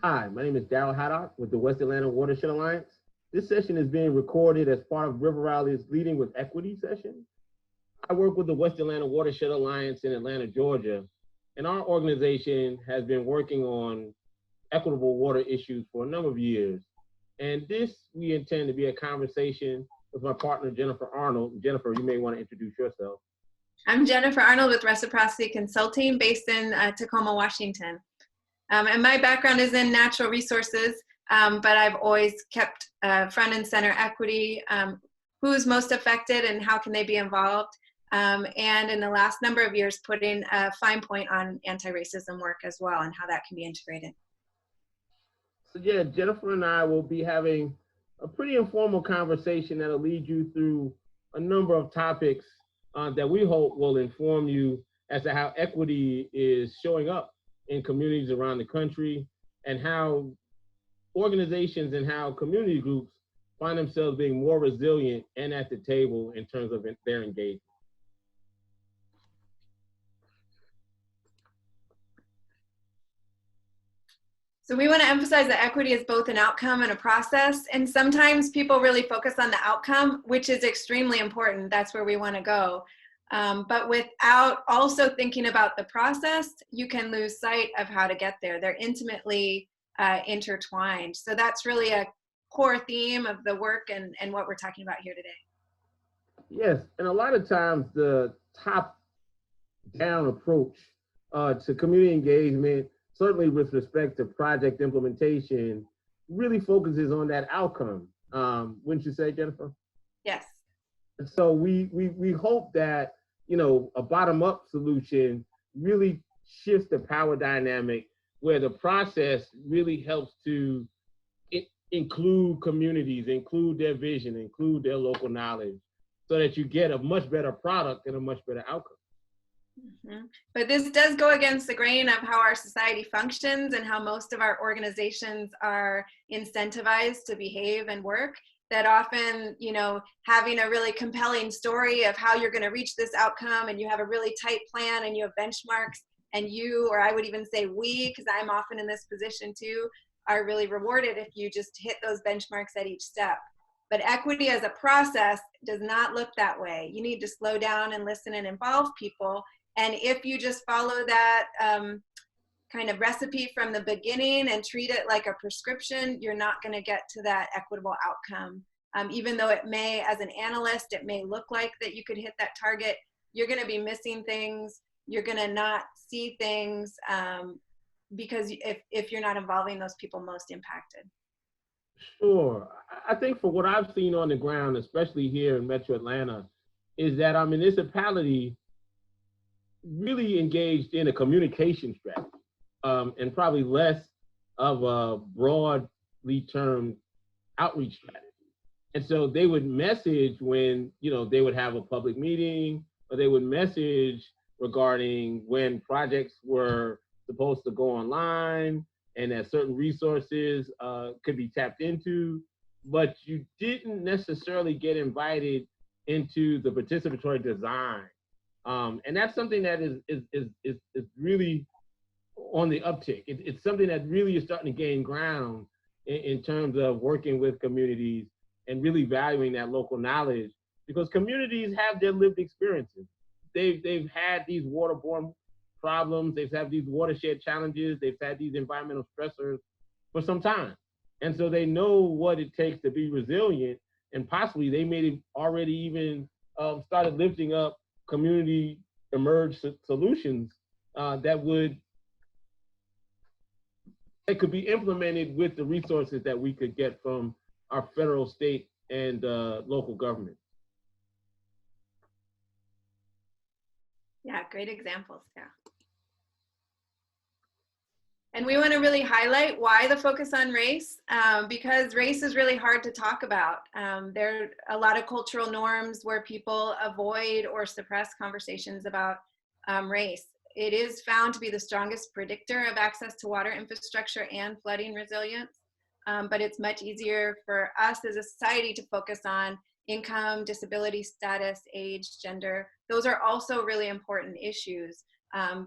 Hi, my name is Darryl Haddock with the West Atlanta Watershed Alliance. This session is being recorded as part of River Rally's Leading with Equity session. I work with the West Atlanta Watershed Alliance in Atlanta, Georgia, and our organization has been working on equitable water issues for a number of years. And this, we intend to be a conversation with my partner, Jennifer Arnold. Jennifer, you may want to introduce yourself. I'm Jennifer Arnold with Reciprocity Consulting based in Tacoma, Washington. And my background is in natural resources, but I've always kept front and center equity, who's most affected and how can they be involved. And in the last number of years, putting a fine point on anti-racism work as well and how that can be integrated. So yeah, Jennifer and I will be having a pretty informal conversation that'll lead you through a number of topics that we hope will inform you as to how equity is showing up in communities around the country and how organizations and how community groups find themselves being more resilient and at the table in terms of their engagement. So we want to emphasize that equity is both an outcome and a process. And sometimes people really focus on the outcome, which is extremely important. That's where we want to go. But without also thinking about the process, you can lose sight of how to get there. They're intimately intertwined. So that's really a core theme of the work and what we're talking about here today. Yes, and a lot of times the top-down approach to community engagement, certainly with respect to project implementation, really focuses on that outcome. Wouldn't you say, Jennifer? Yes. And so we hope that, you know, a bottom-up solution really shifts the power dynamic where the process really helps to include communities, include their vision, include their local knowledge, so that you get a much better product and a much better outcome. Mm-hmm. But this does go against the grain of how our society functions and how most of our organizations are incentivized to behave and work. That often, you know, having a really compelling story of how you're going to reach this outcome and you have a really tight plan and you have benchmarks and you, or I would even say we, because I'm often in this position too, are really rewarded if you just hit those benchmarks at each step. But equity as a process does not look that way. You need to slow down and listen and involve people. And if you just follow that kind of recipe from the beginning and treat it like a prescription, you're not going to get to that equitable outcome. Even though it may, as an analyst, it may look like that you could hit that target, you're going to be missing things. You're going to not see things because if you're not involving those people most impacted. Sure. I think for what I've seen on the ground, especially here in Metro Atlanta, is that our municipality really engaged in a communication strategy and probably less of a broadly termed outreach strategy. And so they would message when, you know, they would have a public meeting, or they would message regarding when projects were supposed to go online and that certain resources could be tapped into, but you didn't necessarily get invited into the participatory design. And that's something that is really on the uptick. It's something that really is starting to gain ground in terms of working with communities and really valuing that local knowledge, because communities have their lived experiences. They've had these waterborne problems, they've had these watershed challenges, they've had these environmental stressors for some time. And so they know what it takes to be resilient, and possibly they may have already even started lifting up community emerged solutions that could be implemented with the resources that we could get from our federal, state, and local government. Yeah, great examples, yeah. And we want to really highlight why the focus on race, because race is really hard to talk about. There are a lot of cultural norms where people avoid or suppress conversations about race. It is found to be the strongest predictor of access to water infrastructure and flooding resilience, but it's much easier for us as a society to focus on income, disability status, age, gender. Those are also really important issues.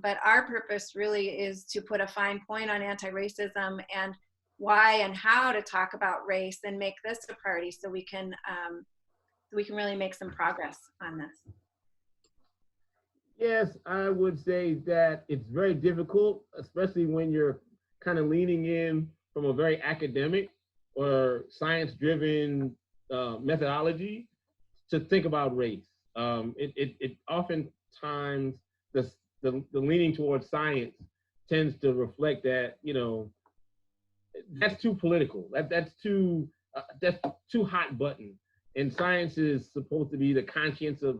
But our purpose really is to put a fine point on anti-racism and why and how to talk about race and make this a priority so we can really make some progress on this. Yes, I would say that it's very difficult, especially when you're kind of leaning in from a very academic or science-driven methodology to think about race. It oftentimes the leaning towards science tends to reflect that, you know, that's too political. That's too hot button. And science is supposed to be the conscience of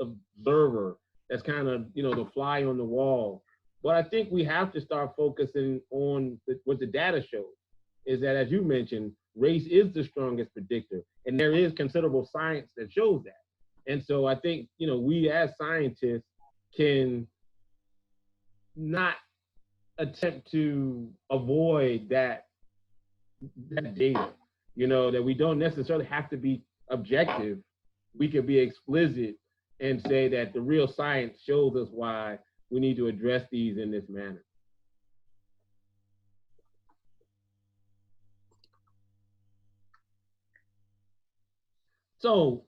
observer. That's kind of, you know, the fly on the wall. But I think we have to start focusing on what the data shows, is that, as you mentioned, race is the strongest predictor, and there is considerable science that shows that. And so I think, you know, we as scientists can not attempt to avoid that data, you know, that we don't necessarily have to be objective. We can be explicit and say that the real science shows us why we need to address these in this manner. So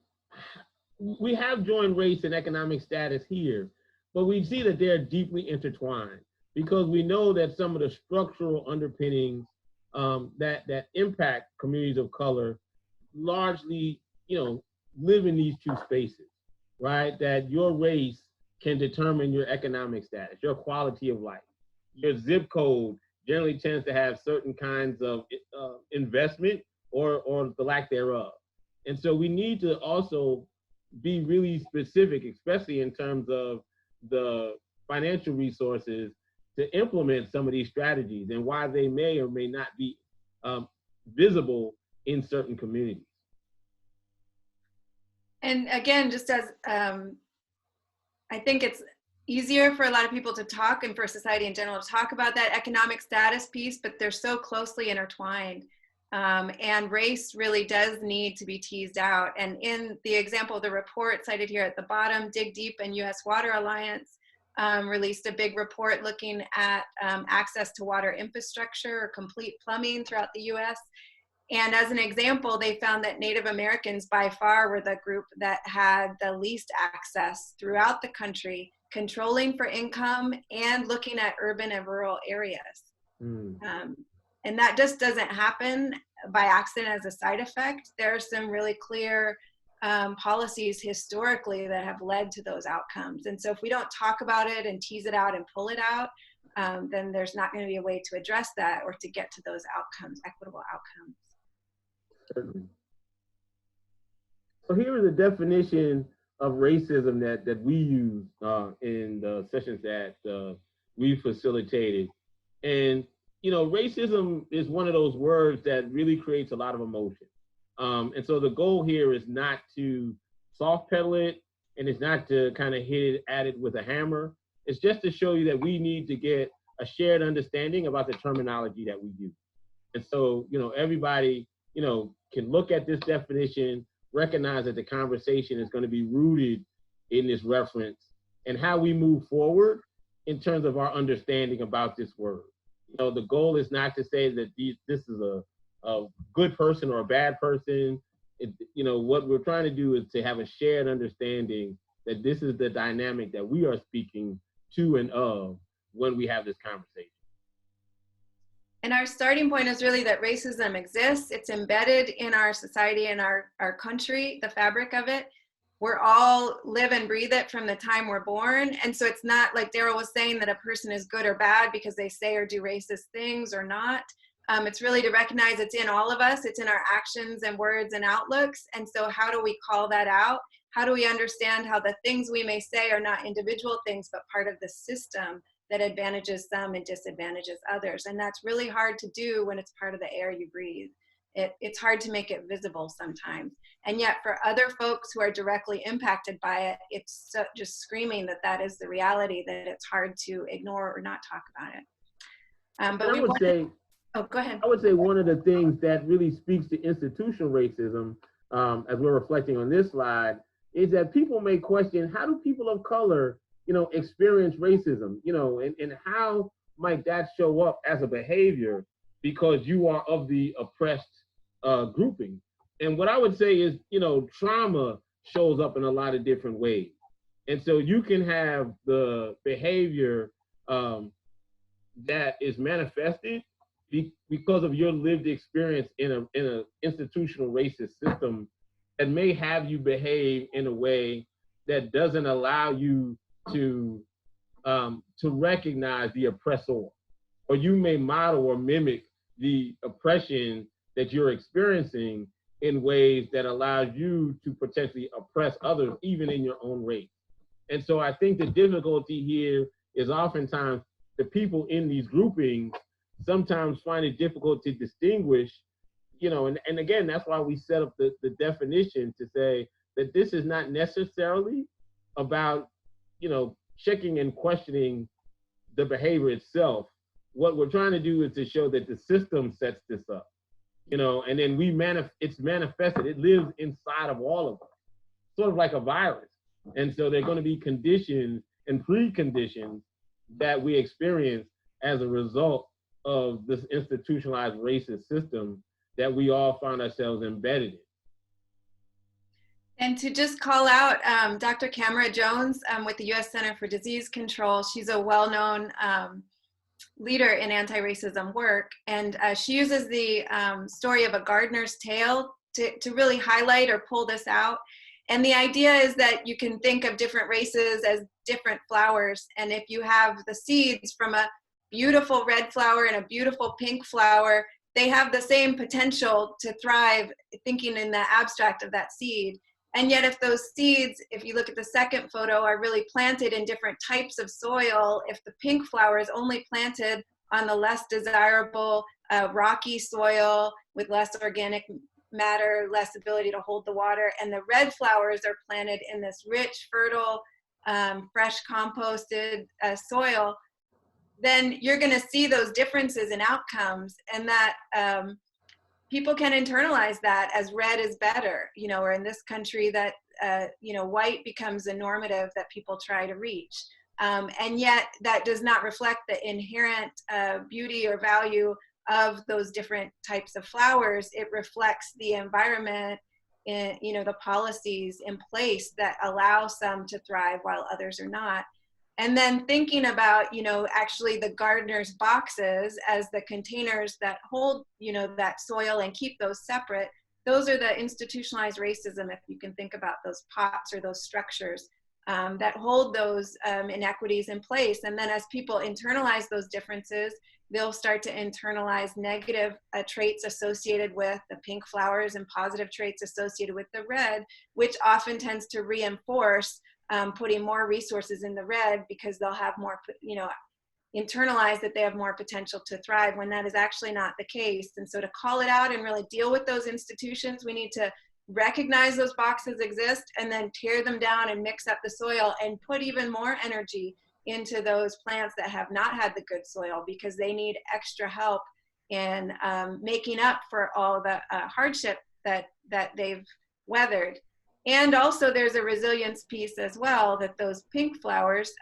we have joined race and economic status here, but we see that they're deeply intertwined, because we know that some of the structural underpinnings that impact communities of color largely, you know, live in these two spaces, right? That your race can determine your economic status, your quality of life. Your zip code generally tends to have certain kinds of investment or the lack thereof. And so we need to also be really specific, especially in terms of the financial resources to implement some of these strategies and why they may or may not be visible in certain communities. And again, just as I think it's easier for a lot of people to talk, and for society in general to talk about that economic status piece, but they're so closely intertwined. And race really does need to be teased out. And in the example of the report cited here at the bottom, Dig Deep and US Water Alliance released a big report looking at access to water infrastructure or complete plumbing throughout the US. And as an example, they found that Native Americans by far were the group that had the least access throughout the country, controlling for income and looking at urban and rural areas. And that just doesn't happen by accident as a side effect. There are some really clear policies historically that have led to those outcomes. And so if we don't talk about it and tease it out and pull it out, then there's not going to be a way to address that or to get to those outcomes, equitable outcomes. Certainly. So here is a definition of racism that we use in the sessions that we facilitated. And, you know, racism is one of those words that really creates a lot of emotion. And so the goal here is not to soft pedal it, and it's not to kind of hit it at it with a hammer. It's just to show you that we need to get a shared understanding about the terminology that we use. And so, you know, everybody, you know, can look at this definition, recognize that the conversation is going to be rooted in this reference and how we move forward in terms of our understanding about this word. You know, the goal is not to say that this is a good person or a bad person. You know, what we're trying to do is to have a shared understanding that this is the dynamic that we are speaking to and of when we have this conversation. And our starting point is really that racism exists. It's embedded in our society and our country, the fabric of it. We're all live and breathe it from the time we're born. And so it's not like Darryl was saying that a person is good or bad because they say or do racist things or not. It's really to recognize it's in all of us. It's in our actions and words and outlooks. And so how do we call that out? How do we understand how the things we may say are not individual things, but part of the system that advantages some and disadvantages others? And that's really hard to do when it's part of the air you breathe. It's hard to make it visible sometimes. And yet for other folks who are directly impacted by it, it's just screaming that that is the reality, that it's hard to ignore or not talk about it. But I would say, oh, go ahead. I would say one of the things that really speaks to institutional racism, as we're reflecting on this slide, is that people may question, how do people of color, you know, experience racism, you know, and how might that show up as a behavior because you are of the oppressed grouping. And what I would say is, trauma shows up in a lot of different ways. And so you can have the behavior that is manifested because of your lived experience in a institutional racist system that may have you behave in a way that doesn't allow you to recognize the oppressor, or you may model or mimic the oppression that you're experiencing in ways that allows you to potentially oppress others, even in your own race. And so I think the difficulty here is oftentimes the people in these groupings sometimes find it difficult to distinguish, and again, that's why we set up the definition to say that this is not necessarily about, checking and questioning the behavior itself. What we're trying to do is to show that the system sets this up, and then it's manifested, it lives inside of all of us, sort of like a virus. And so there are going to be conditions and preconditions that we experience as a result of this institutionalized racist system that we all find ourselves embedded in. And to just call out Dr. Camara Jones with the U.S. Center for Disease Control. She's a well-known leader in anti-racism work. And she uses the story of a gardener's tale to really highlight or pull this out. And the idea is that you can think of different races as different flowers. And if you have the seeds from a beautiful red flower and a beautiful pink flower, they have the same potential to thrive, thinking in the abstract of that seed. And yet if those seeds, if you look at the second photo, are really planted in different types of soil, if the pink flower is only planted on the less desirable rocky soil with less organic matter, less ability to hold the water, and the red flowers are planted in this rich, fertile, fresh composted soil, then you're going to see those differences in outcomes, and that people can internalize that as red is better, or in this country that, white becomes a normative that people try to reach. And yet that does not reflect the inherent beauty or value of those different types of flowers. It reflects the environment, the policies in place that allow some to thrive while others are not. And then thinking about, actually the gardener's boxes as the containers that hold, that soil and keep those separate. Those are the institutionalized racism, if you can think about those pots or those structures that hold those inequities in place. And then as people internalize those differences, they'll start to internalize negative traits associated with the pink flowers and positive traits associated with the red, which often tends to reinforce putting more resources in the red because they'll have more, internalize that they have more potential to thrive, when that is actually not the case. And so to call it out and really deal with those institutions, we need to recognize those boxes exist and then tear them down and mix up the soil and put even more energy into those plants that have not had the good soil, because they need extra help in making up for all the hardship that they've weathered. And also there's a resilience piece as well, that those pink flowers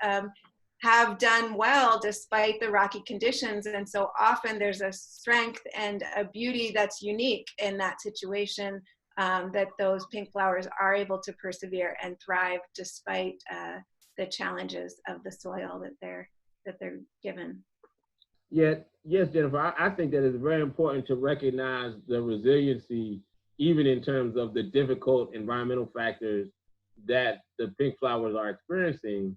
have done well despite the rocky conditions. And so often there's a strength and a beauty that's unique in that situation, that those pink flowers are able to persevere and thrive despite the challenges of the soil that they're given. Yes, Jennifer, I think that it's very important to recognize the resiliency, even in terms of the difficult environmental factors that the pink flowers are experiencing,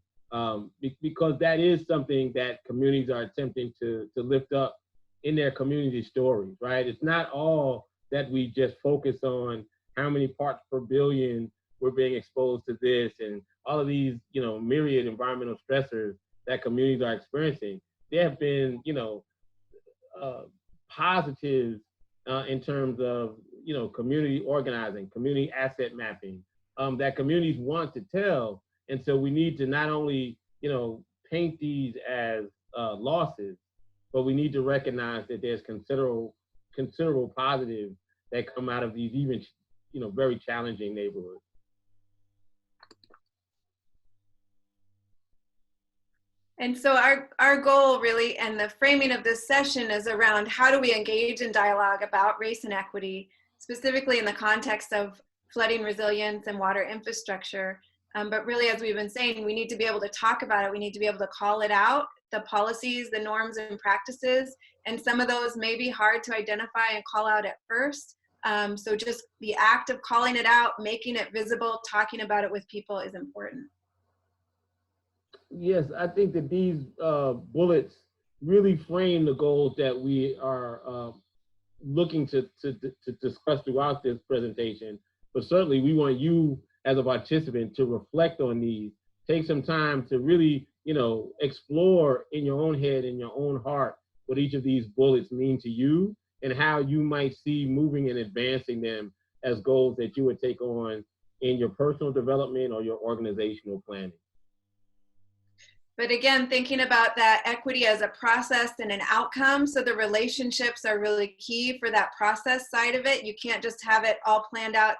because that is something that communities are attempting to lift up in their community stories, right? It's not all that we just focus on how many parts per billion we're being exposed to this and all of these, myriad environmental stressors that communities are experiencing. There have been, positives in terms of, community organizing, community asset mapping, that communities want to tell. And so we need to not only, paint these as losses, but we need to recognize that there's considerable positives that come out of these even, very challenging neighborhoods. And so our goal really, and the framing of this session, is around how do we engage in dialogue about race and equity, specifically in the context of flooding resilience and water infrastructure. But really, as we've been saying, we need to be able to talk about it. We need to be able to call it out, the policies, the norms and practices. And some of those may be hard to identify and call out at first. So just the act of calling it out, making it visible, talking about it with people is important. Yes, I think that these bullets really frame the goals that we are looking to discuss throughout this presentation. But certainly we want you as a participant to reflect on these, take some time to really, explore in your own head, in your own heart, what each of these bullets mean to you and how you might see moving and advancing them as goals that you would take on in your personal development or your organizational planning. But again, thinking about that equity as a process and an outcome. So the relationships are really key for that process side of it. You can't just have it all planned out,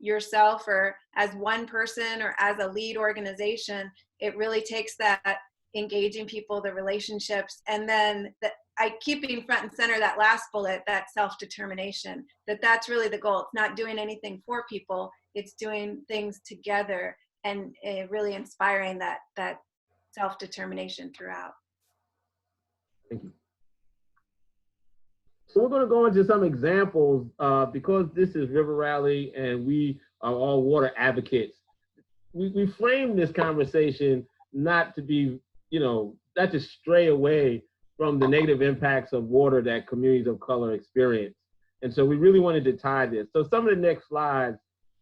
yourself or as one person or as a lead organization. It really takes that engaging people, the relationships, and then keeping front and center that last bullet, that self-determination, that's really the goal. It's not doing anything for people, it's doing things together and really inspiring that self-determination throughout. Thank you. So we're going to go into some examples because this is River Rally and we are all water advocates. We frame this conversation not to be, not to stray away from the negative impacts of water that communities of color experience. And so we really wanted to tie this. So some of the next slides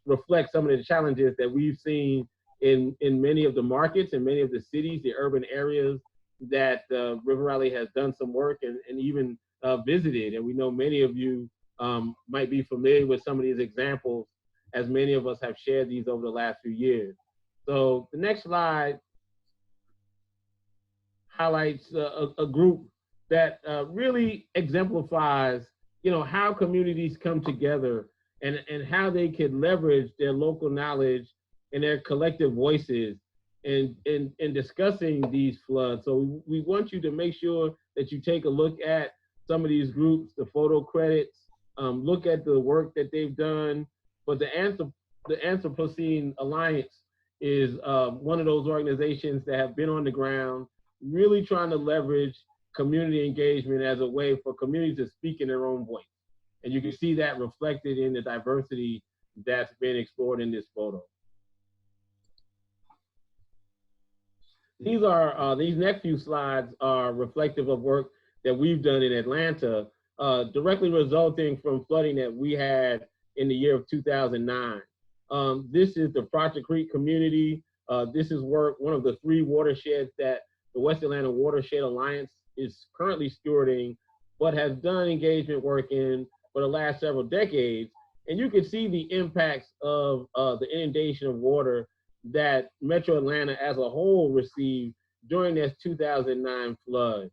reflect some of the challenges that we've seen in many of the markets and many of the cities, the urban areas that River Rally has done some work and even visited. And we know many of you might be familiar with some of these examples, as many of us have shared these over the last few years. So the next slide highlights a group that really exemplifies, how communities come together and how they can leverage their local knowledge and their collective voices in discussing these floods. So we want you to make sure that you take a look at some of these groups, the photo credits, look at the work that they've done. But the Anthropocene Alliance is one of those organizations that have been on the ground, really trying to leverage community engagement as a way for communities to speak in their own voice. And you can see that reflected in the diversity that's been explored in this photo. These next few slides are reflective of work that we've done in Atlanta, directly resulting from flooding that we had in the year of 2009. This is the Project Creek community. This is one of the 3 watersheds that the West Atlanta Watershed Alliance is currently stewarding, but has done engagement work in for the last several decades. And you can see the impacts of the inundation of water that Metro Atlanta as a whole received during this 2009 flood.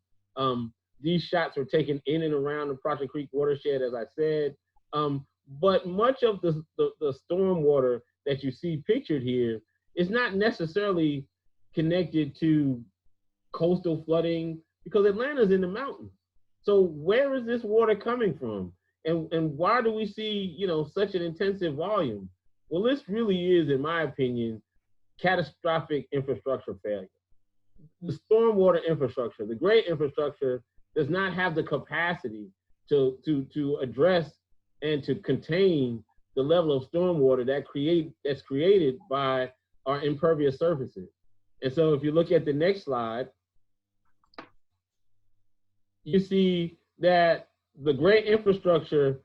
These shots were taken in and around the Project Creek watershed, as I said, but much of the storm water that you see pictured here is not necessarily connected to coastal flooding because Atlanta's in the mountains. So where is this water coming from? And why do we see, such an intensive volume? Well, this really is, in my opinion, catastrophic infrastructure failure. The stormwater infrastructure, the great infrastructure, does not have the capacity to address and to contain the level of stormwater that's created by our impervious surfaces. And so if you look at the next slide, you see that the great infrastructure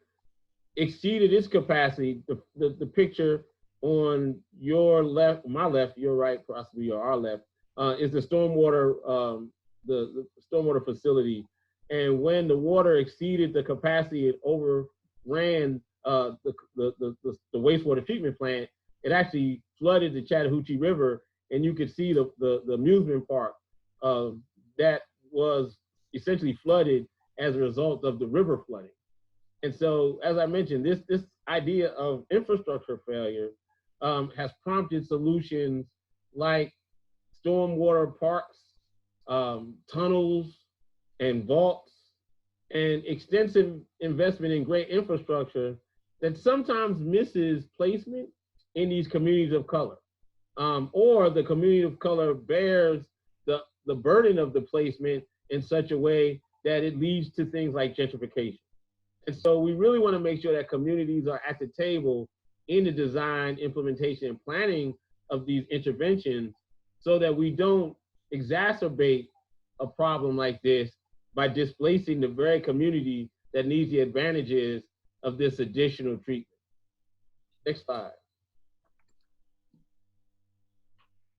exceeded its capacity. The picture on your left, my left, your right, possibly our left, is the stormwater, the stormwater facility. And when the water exceeded the capacity, it overran the wastewater treatment plant. It actually flooded the Chattahoochee River, and you could see the amusement park that was essentially flooded as a result of the river flooding. And so, as I mentioned, this idea of infrastructure failure has prompted solutions like stormwater parks tunnels and vaults and extensive investment in great infrastructure that sometimes misses placement in these communities of color. Or the community of color bears the burden of the placement in such a way that it leads to things like gentrification. And so we really want to make sure that communities are at the table in the design, implementation, and planning of these interventions so that we don't exacerbate a problem like this by displacing the very community that needs the advantages of this additional treatment. Next slide.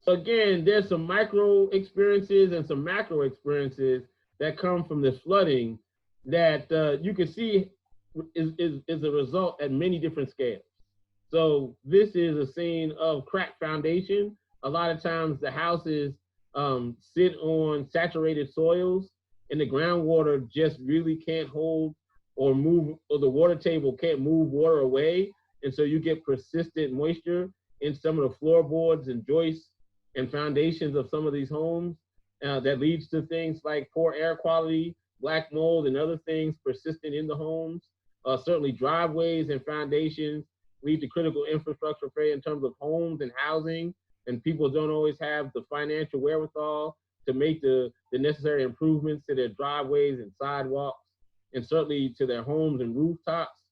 So again, there's some micro experiences and some macro experiences that come from this flooding that you can see is a result at many different scales. So this is a scene of cracked foundation. A lot of times the houses sit on saturated soils and the groundwater just really can't hold or move, or the water table can't move water away. And so you get persistent moisture in some of the floorboards and joists and foundations of some of these homes that leads to things like poor air quality, black mold, and other things persistent in the homes. Certainly driveways and foundations lead to critical infrastructure failure in terms of homes and housing, and people don't always have the financial wherewithal to make the necessary improvements to their driveways and sidewalks, and certainly to their homes and rooftops.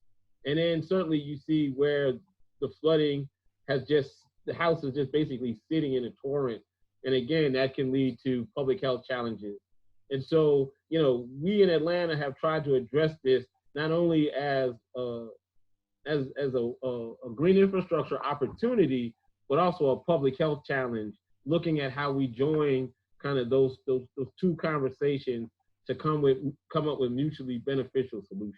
And then certainly you see where the flooding has just, the house is just basically sitting in a torrent. And again, that can lead to public health challenges. And so, you know, we in Atlanta have tried to address this not only as a green infrastructure opportunity, but also a public health challenge, looking at how we join kind of those two conversations to come up with mutually beneficial solutions.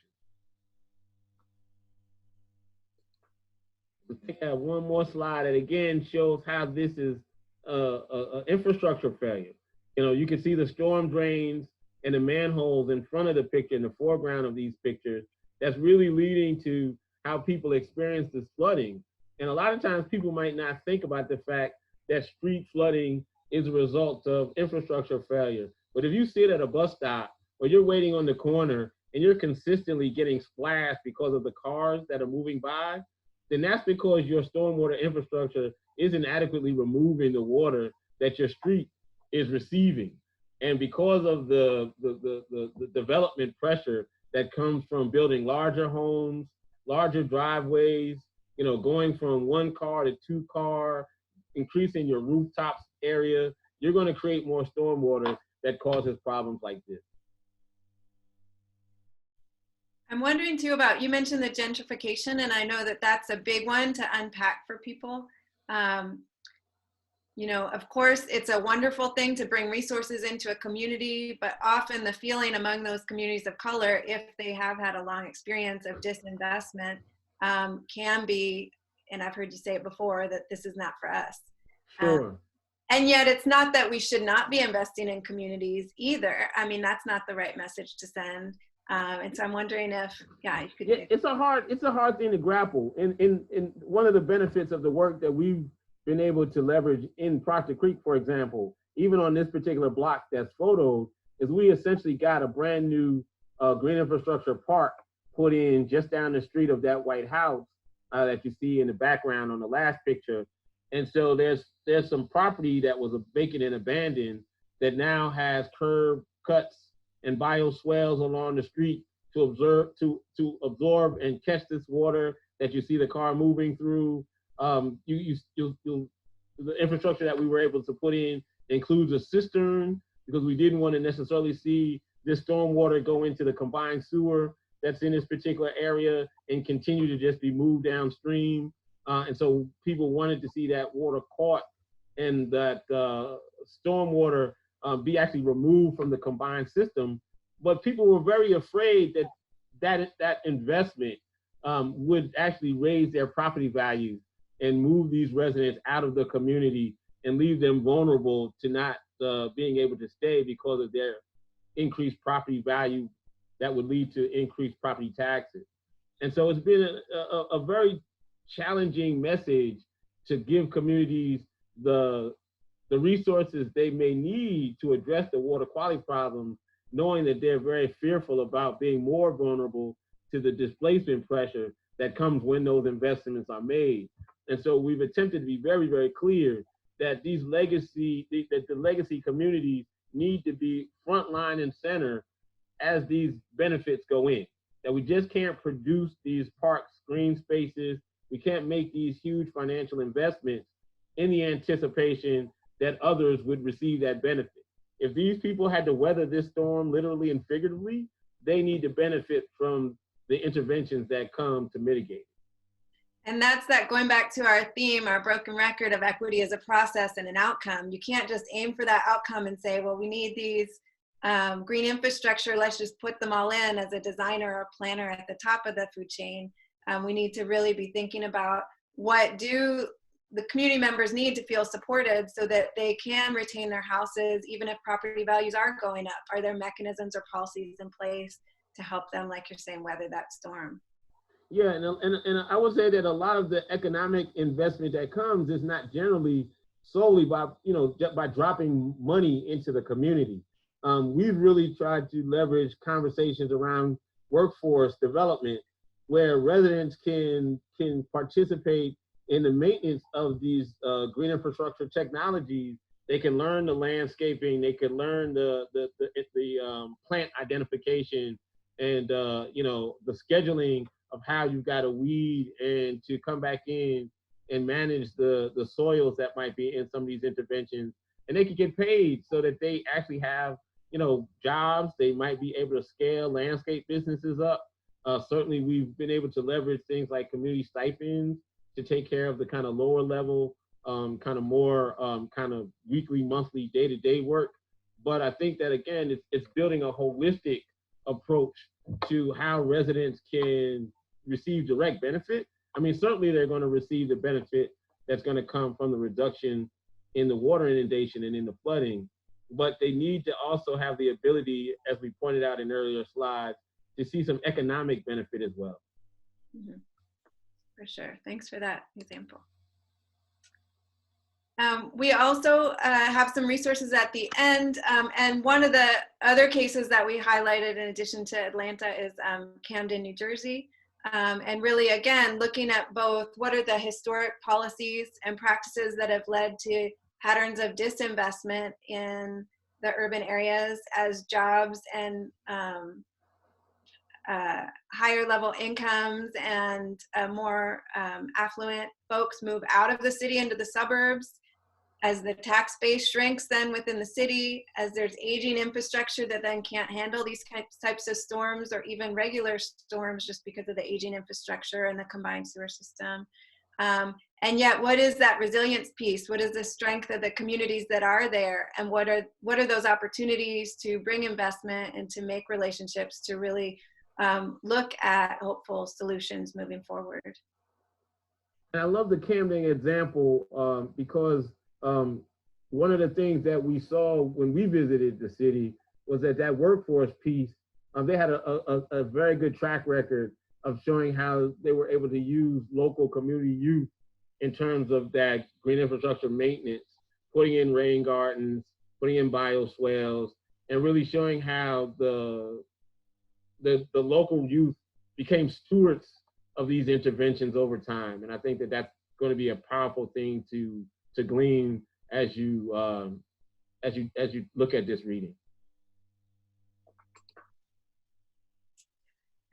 Let's take that one more slide that again shows how this is an infrastructure failure. You know, you can see the storm drains and the manholes in front of the picture, in the foreground of these pictures. That's really leading to how people experience this flooding. And a lot of times people might not think about the fact that street flooding is a result of infrastructure failure. But if you sit at a bus stop or you're waiting on the corner and you're consistently getting splashed because of the cars that are moving by, then that's because your stormwater infrastructure isn't adequately removing the water that your street is receiving. And because of the development pressure that comes from building larger homes, larger driveways, you know, going from 1 car to 2 car, increasing your rooftops area, you're going to create more stormwater that causes problems like this. I'm wondering too about, you mentioned the gentrification, and I know that that's a big one to unpack for people. You know, of course, it's a wonderful thing to bring resources into a community, but often the feeling among those communities of color, if they have had a long experience of disinvestment, can be, and I've heard you say it before, that this is not for us. Sure. And yet it's not that we should not be investing in communities either. I mean, that's not the right message to send. And so I'm wondering if, yeah, you could. Yeah, it's a hard thing to grapple. And one of the benefits of the work that we've been able to leverage in Proctor Creek, for example, even on this particular block that's photoed, is we essentially got a brand new green infrastructure park put in just down the street of that white house that you see in the background on the last picture. And so there's some property that was vacant and abandoned that now has curb cuts and bioswales along the street to absorb and catch this water that you see the car moving through. The infrastructure that we were able to put in includes a cistern, because we didn't want to necessarily see this storm water go into the combined sewer that's in this particular area and continue to just be moved downstream. And so people wanted to see that water caught and that storm water be actually removed from the combined system. But people were very afraid that investment would actually raise their property values and move these residents out of the community and leave them vulnerable to not being able to stay because of their increased property value that would lead to increased property taxes. And so it's been a very challenging message to give communities the the resources they may need to address the water quality problem, knowing that they're very fearful about being more vulnerable to the displacement pressure that comes when those investments are made. And so we've attempted to be very, very clear that the legacy communities need to be frontline and center as these benefits go in. That we just can't produce these parks, green spaces. We can't make these huge financial investments in the anticipation that others would receive that benefit. If these people had to weather this storm literally and figuratively, they need to benefit from the interventions that come to mitigate. And that's that, going back to our theme, our broken record of equity as a process and an outcome. You can't just aim for that outcome and say, well, we need these green infrastructure, let's just put them all in as a designer or planner at the top of the food chain. We need to really be thinking about what do the community members need to feel supported so that they can retain their houses, even if property values are going up. Are there mechanisms or policies in place to help them, like you're saying, weather that storm? Yeah, and I would say that a lot of the economic investment that comes is not generally solely by, by dropping money into the community. We've really tried to leverage conversations around workforce development where residents can participate in the maintenance of these green infrastructure technologies. They can learn the landscaping, they can learn the plant identification and the scheduling of how you've got to weed and to come back in and manage the soils that might be in some of these interventions. And they can get paid so that they actually have, jobs. They might be able to scale landscape businesses up. Certainly we've been able to leverage things like community stipends to take care of the kind of lower level, kind of more kind of weekly, monthly, day-to-day work. But I think that, again, it's building a holistic approach to how residents can receive direct benefit. I mean, certainly they're going to receive the benefit that's going to come from the reduction in the water inundation and in the flooding, but they need to also have the ability, as we pointed out in earlier slides, to see some economic benefit as well. Mm-hmm. For sure. Thanks for that example. We also have some resources at the end, and one of the other cases that we highlighted in addition to Atlanta is Camden, New Jersey. And really, again, looking at both what are the historic policies and practices that have led to patterns of disinvestment in the urban areas as jobs and higher level incomes and more affluent folks move out of the city into the suburbs, as the tax base shrinks then within the city, as there's aging infrastructure that then can't handle these types of storms or even regular storms just because of the aging infrastructure and the combined sewer system. And yet, what is that resilience piece? What is the strength of the communities that are there? And what are those opportunities to bring investment and to make relationships to really look at hopeful solutions moving forward? And I love the Camden example because one of the things that we saw when we visited the city was that workforce piece, they had a very good track record of showing how they were able to use local community youth in terms of that green infrastructure maintenance, putting in rain gardens, putting in bioswales, and really showing how the local youth became stewards of these interventions over time. And I think that that's going to be a powerful thing to glean as you look at this reading.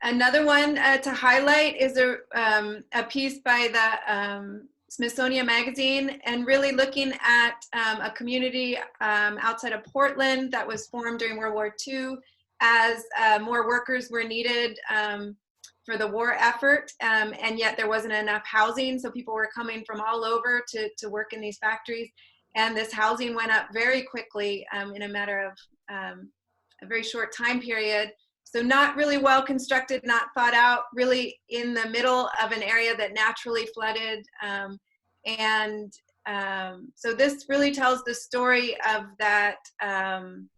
Another one to highlight is a piece by the Smithsonian Magazine, and really looking at a community outside of Portland that was formed during World War II as more workers were needed for the war effort, and yet there wasn't enough housing, so people were coming from all over to work in these factories, and this housing went up very quickly in a matter of a very short time period. So not really well constructed, not thought out, really in the middle of an area that naturally flooded. So this really tells the story of that kind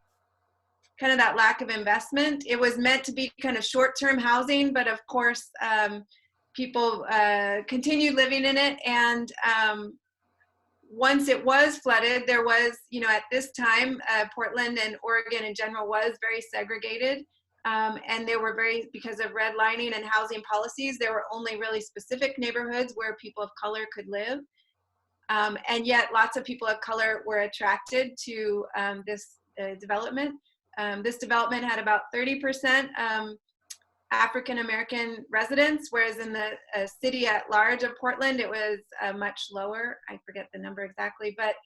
of that lack of investment. It was meant to be kind of short-term housing, but of course, people continued living in it. And once it was flooded, there was, you know, at this time, Portland and Oregon in general was very segregated. And there were because of redlining and housing policies, there were only really specific neighborhoods where people of color could live. And yet lots of people of color were attracted to this development. This development had about 30% African-American residents, whereas in the city at large of Portland, it was much lower. I forget the number exactly, but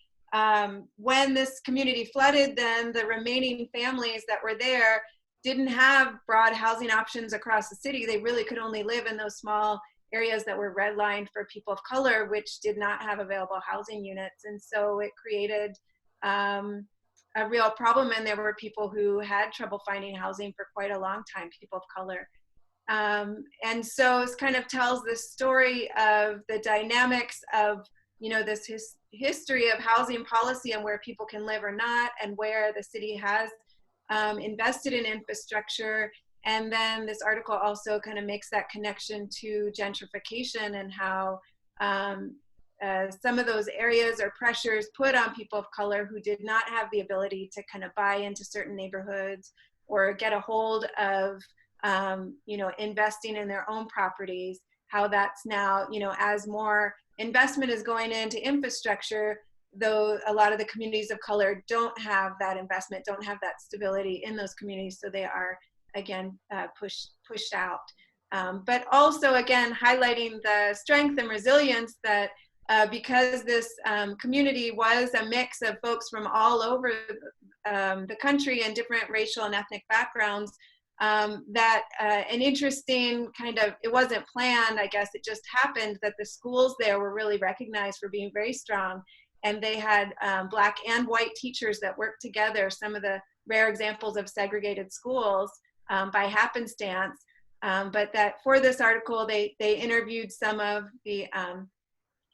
when this community flooded, then the remaining families that were there didn't have broad housing options across the city. They really could only live in those small areas that were redlined for people of color, which did not have available housing units. And so it created a real problem, and there were people who had trouble finding housing for quite a long time, people of color. And so it kind of tells this story of the dynamics of, you know, this history of housing policy and where people can live or not, and where the city has invested in infrastructure. And then this article also kind of makes that connection to gentrification and how some of those areas or pressures put on people of color who did not have the ability to kind of buy into certain neighborhoods or get a hold of, you know, investing in their own properties, how that's now, you know, as more investment is going into infrastructure, though a lot of the communities of color don't have that investment, don't have that stability in those communities, so they are, again, pushed out. But also, again, highlighting the strength and resilience that because this community was a mix of folks from all over the country and different racial and ethnic backgrounds, that an interesting kind of, it wasn't planned, I guess, it just happened that the schools there were really recognized for being very strong. And they had Black and white teachers that worked together, some of the rare examples of segregated schools by happenstance. But that for this article, they interviewed some of the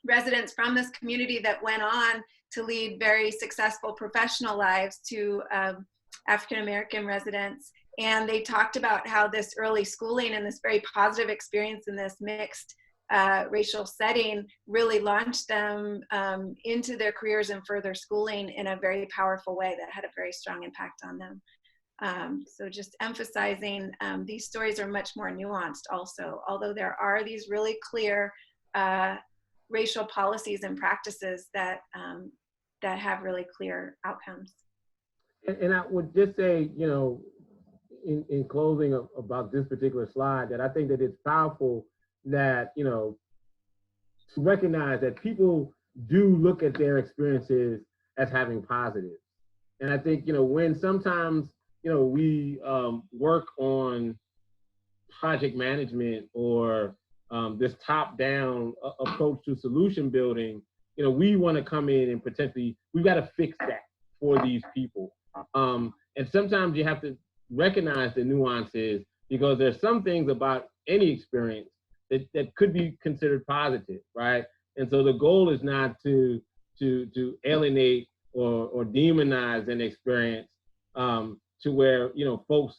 residents from this community that went on to lead very successful professional lives to African-American residents. And they talked about how this early schooling and this very positive experience in this mixed racial setting really launched them into their careers and further schooling in a very powerful way that had a very strong impact on them. So just emphasizing these stories are much more nuanced also, although there are these really clear racial policies and practices that that have really clear outcomes. And I would just say, you know, in closing about this particular slide, that I think that it's powerful that, you know, to recognize that people do look at their experiences as having positives. And I think, you know, when sometimes, you know, we work on project management or this top-down approach to solution building, you know, we want to come in and potentially, we've got to fix that for these people. And sometimes you have to recognize the nuances, because there's some things about any experience that could be considered positive, right? And so the goal is not to alienate or demonize an experience to where, you know, folks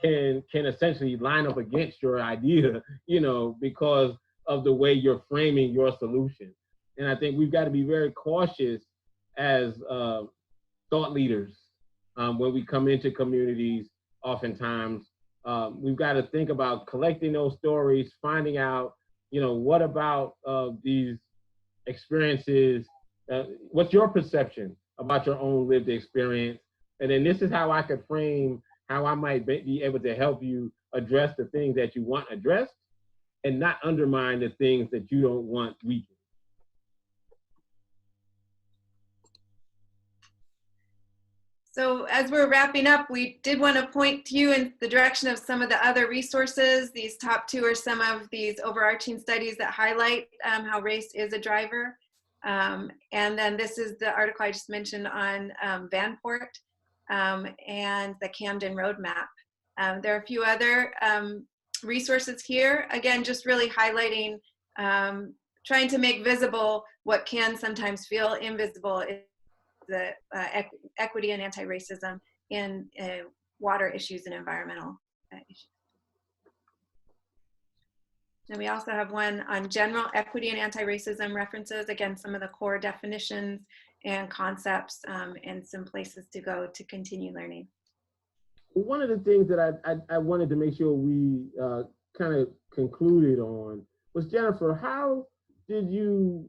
can essentially line up against your idea, you know, because of the way you're framing your solution. And I think we've got to be very cautious as thought leaders when we come into communities. Oftentimes, we've got to think about collecting those stories, finding out, you know, what about these experiences, what's your perception about your own lived experience? And then this is how I could frame how I might be able to help you address the things that you want addressed and not undermine the things that you don't want weakened. So as we're wrapping up, we did want to point you in the direction of some of the other resources. These top two are some of these overarching studies that highlight how race is a driver. And then this is the article I just mentioned on Vanport and the Camden Roadmap. There are a few other resources here. Again, just really highlighting, trying to make visible what can sometimes feel invisible, the equity and anti-racism in water issues and environmental issues. And we also have one on general equity and anti-racism references, again, some of the core definitions and concepts, and some places to go to continue learning. One of the things that I wanted to make sure we kind of concluded on was, Jennifer, how did you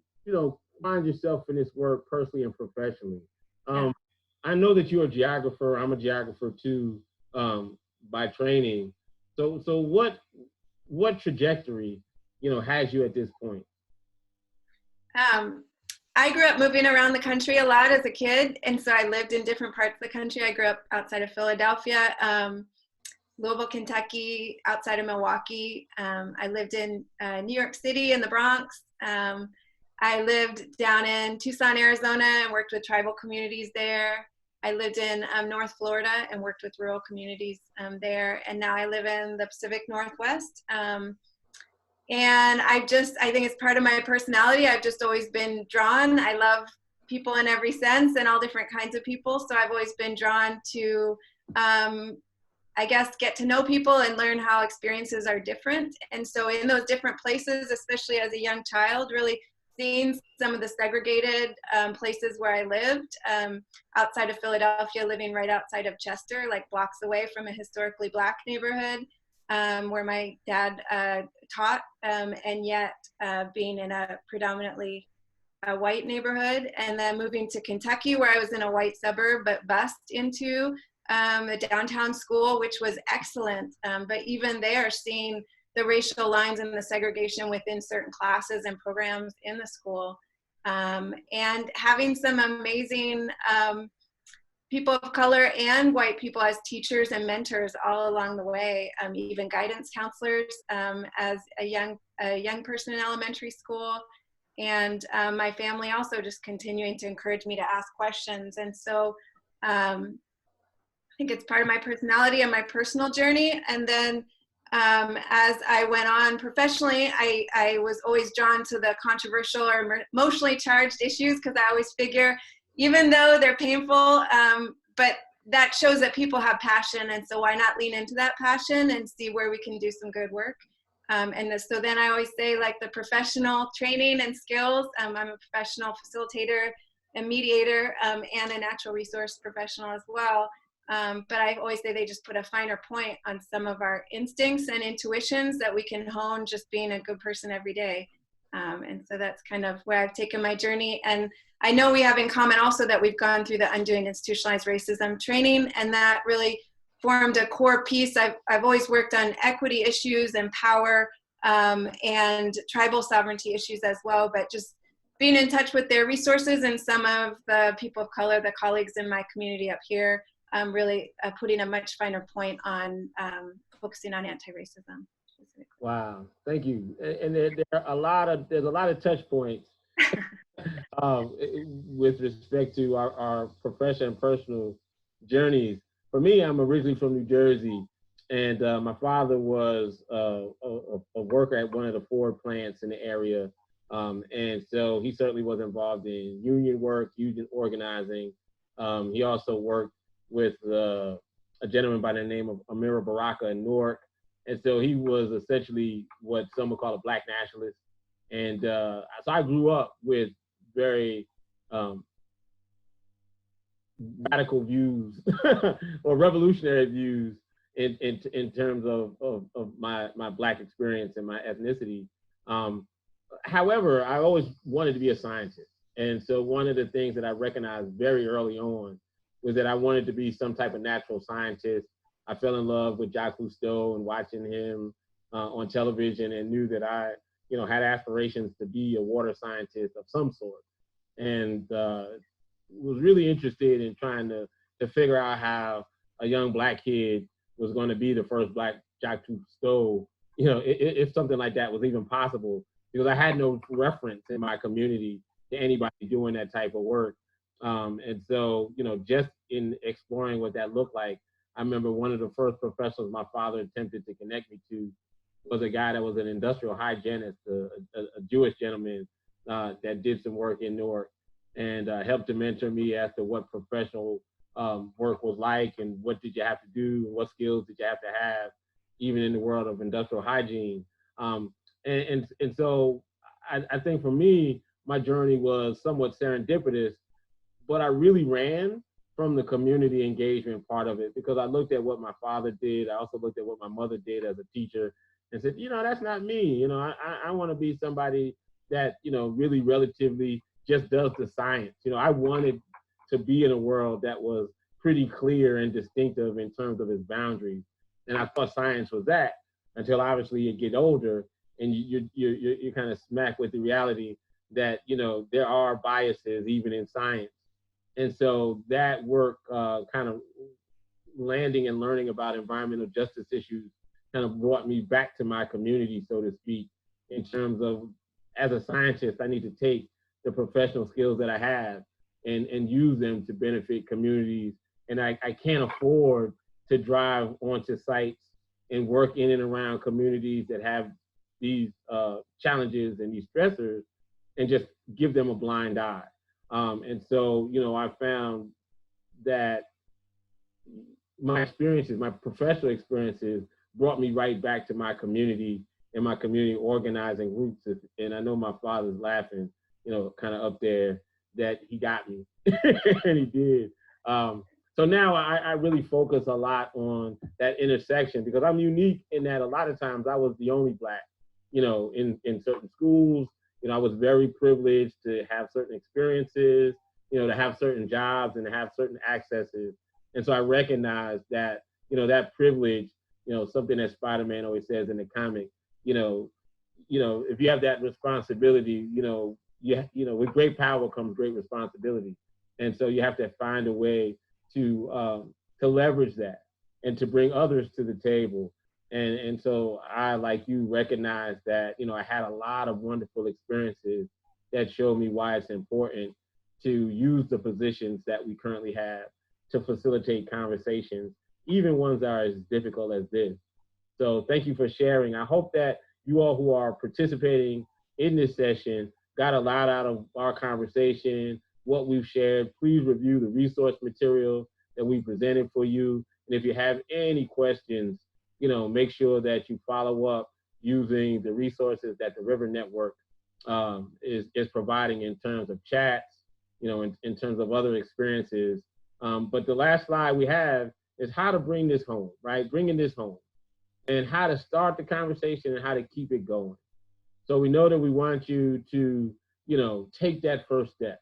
find yourself in this work personally and professionally? I know that you're a geographer. I'm a geographer too, by training. So what trajectory has you at this point? I grew up moving around the country a lot as a kid, and so I lived in different parts of the country. I grew up outside of Philadelphia, Louisville, Kentucky, outside of Milwaukee. I lived in New York City in the Bronx. I lived down in Tucson, Arizona, and worked with tribal communities there. I lived in North Florida and worked with rural communities there. And now I live in the Pacific Northwest. And I think it's part of my personality. I've just always been drawn. I love people in every sense and all different kinds of people. So I've always been drawn to, I guess, get to know people and learn how experiences are different. And so in those different places, especially as a young child, really seeing some of the segregated places where I lived, outside of Philadelphia, living right outside of Chester, like blocks away from a historically Black neighborhood, where my dad taught, and yet being in a predominantly white neighborhood, and then moving to Kentucky, where I was in a white suburb, but bused into a downtown school, which was excellent. But even there, seeing the racial lines and the segregation within certain classes and programs in the school, and having some amazing people of color and white people as teachers and mentors all along the way, even guidance counselors as a young person in elementary school, and my family also just continuing to encourage me to ask questions. And so I think it's part of my personality and my personal journey. And then as I went on professionally, I was always drawn to the controversial or emotionally charged issues, because I always figure, even though they're painful, but that shows that people have passion, and so why not lean into that passion and see where we can do some good work. So then I always say, like, the professional training and skills, I'm a professional facilitator and mediator, and a natural resource professional as well. But I always say they just put a finer point on some of our instincts and intuitions that we can hone just being a good person every day. And so that's kind of where I've taken my journey. And I know we have in common also that we've gone through the Undoing Institutionalized Racism training, and that really formed a core piece. I've always worked on equity issues and power, and tribal sovereignty issues as well, but just being in touch with their resources and some of the people of color, the colleagues in my community up here, really putting a much finer point on focusing on anti-racism. Wow, thank you. And there's a lot of touch points with respect to our professional and personal journeys. For me, I'm originally from New Jersey, and my father was a worker at one of the Ford plants in the area, and so he certainly was involved in union work, union organizing. He also worked with a gentleman by the name of Amira Baraka in Newark. And so he was essentially what some would call a Black nationalist. And so I grew up with very radical views or revolutionary views in terms of my Black experience and my ethnicity. However, I always wanted to be a scientist. And so one of the things that I recognized very early on was that I wanted to be some type of natural scientist. I fell in love with Jacques Cousteau and watching him on television, and knew that I, had aspirations to be a water scientist of some sort, and was really interested in trying to figure out how a young Black kid was going to be the first Black Jacques Cousteau, if something like that was even possible, because I had no reference in my community to anybody doing that type of work. And so, just in exploring what that looked like, I remember one of the first professionals my father attempted to connect me to was a guy that was an industrial hygienist, a Jewish gentleman that did some work in Newark, and helped to mentor me as to what professional work was like, and what did you have to do, and what skills did you have to have, even in the world of industrial hygiene. And so I think for me, my journey was somewhat serendipitous, but I really ran from the community engagement part of it because I looked at what my father did. I also looked at what my mother did as a teacher and said, that's not me. I want to be somebody that, really relatively just does the science. I wanted to be in a world that was pretty clear and distinctive in terms of its boundaries. And I thought science was that until obviously you get older and you kind of smack with the reality that, there are biases even in science. And so that work kind of landing and learning about environmental justice issues kind of brought me back to my community, so to speak, in terms of, as a scientist, I need to take the professional skills that I have and use them to benefit communities. And I can't afford to drive onto sites and work in and around communities that have these challenges and these stressors and just give them a blind eye. And so, I found that my experiences, my professional experiences, brought me right back to my community and my community organizing roots. And I know my father's laughing, kind of up there, that he got me, and he did. So now I really focus a lot on that intersection because I'm unique in that a lot of times I was the only Black, in certain schools. I was very privileged to have certain experiences, to have certain jobs and to have certain accesses. And so I recognized that, that privilege, something that Spider-Man always says in the comic, if you have that responsibility, with great power comes great responsibility. And so you have to find a way to leverage that and to bring others to the table. And so I, like you, recognize that, I had a lot of wonderful experiences that showed me why it's important to use the positions that we currently have to facilitate conversations, even ones that are as difficult as this. So thank you for sharing. I hope that you all who are participating in this session got a lot out of our conversation, what we've shared. Please review the resource material that we presented for you. And if you have any questions, make sure that you follow up using the resources that the River Network is providing in terms of chats, in terms of other experiences. But the last slide we have is how to bring this home, right? Bringing this home and how to start the conversation and how to keep it going. So we know that we want you to, take that first step,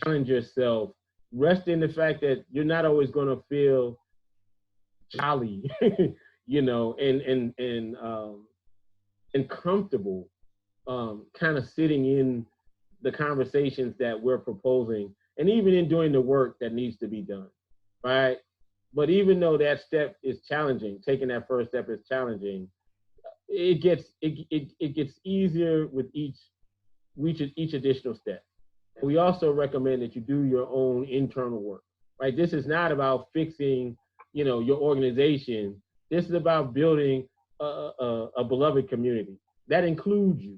challenge yourself, rest in the fact that you're not always going to feel jolly, and comfortable, kind of sitting in the conversations that we're proposing, and even in doing the work that needs to be done, right? But even though that step is challenging, taking that first step is challenging, it gets easier with each additional step. We also recommend that you do your own internal work, right? This is not about fixing, your organization. This is about building a beloved community that includes you.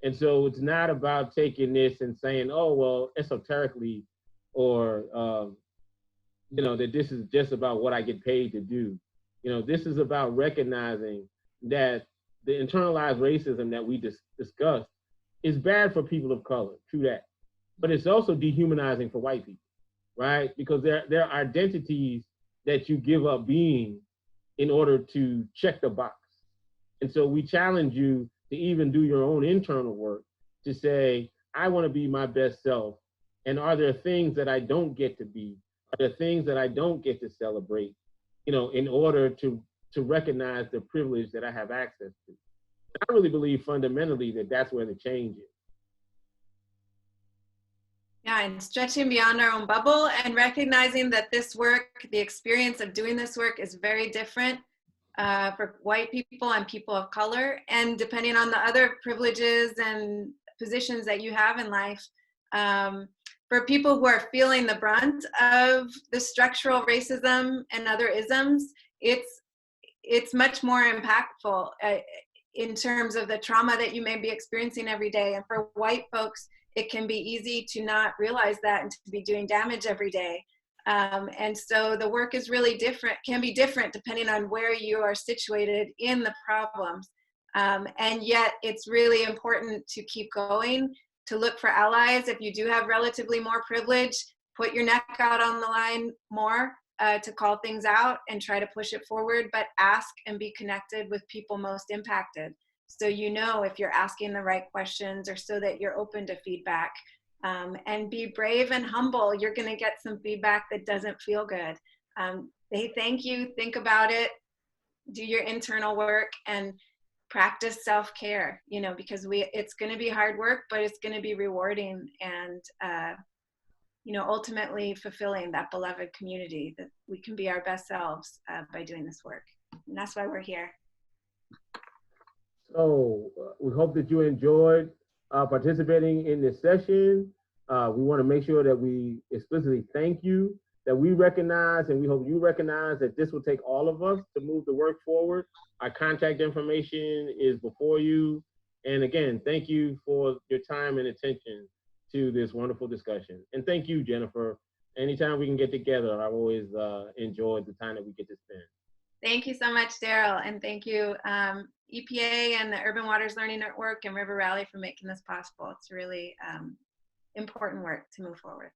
And so it's not about taking this and saying, oh, well, esoterically, or, that this is just about what I get paid to do. This is about recognizing that the internalized racism that we discussed is bad for people of color, true that. But it's also dehumanizing for white people, right? Because there are identities that you give up being in order to check the box. And so we challenge you to even do your own internal work to say, I want to be my best self. And are there things that I don't get to be? Are there things that I don't get to celebrate, in order to recognize the privilege that I have access to? I really believe fundamentally that that's where the change is. Yeah, and stretching beyond our own bubble and recognizing that this work, the experience of doing this work is very different for white people and people of color. And depending on the other privileges and positions that you have in life, for people who are feeling the brunt of the structural racism and other isms, it's much more impactful in terms of the trauma that you may be experiencing every day. And for white folks, it can be easy to not realize that and to be doing damage every day. And so the work is really different, can be different depending on where you are situated in the problems. And yet it's really important to keep going, to look for allies. If you do have relatively more privilege, put your neck out on the line more, to call things out and try to push it forward, but ask and be connected with people most impacted. So you know if you're asking the right questions, or so that you're open to feedback. And be brave and humble. You're going to get some feedback that doesn't feel good. They thank you, think about it, do your internal work, and practice self-care, you know, because it's going to be hard work, but it's going to be rewarding, and you know, ultimately fulfilling that beloved community, that we can be our best selves by doing this work. And that's why we're here. So we hope that you enjoyed participating in this session. We want to make sure that we explicitly thank you, that we recognize, and we hope you recognize, that this will take all of us to move the work forward. Our contact information is before you. And again, thank you for your time and attention to this wonderful discussion. And thank you, Jennifer. Anytime we can get together, I've always enjoyed the time that we get to spend. Thank you so much, Darryl. And thank you, EPA and the Urban Waters Learning Network and River Rally for making this possible. It's really important work to move forward.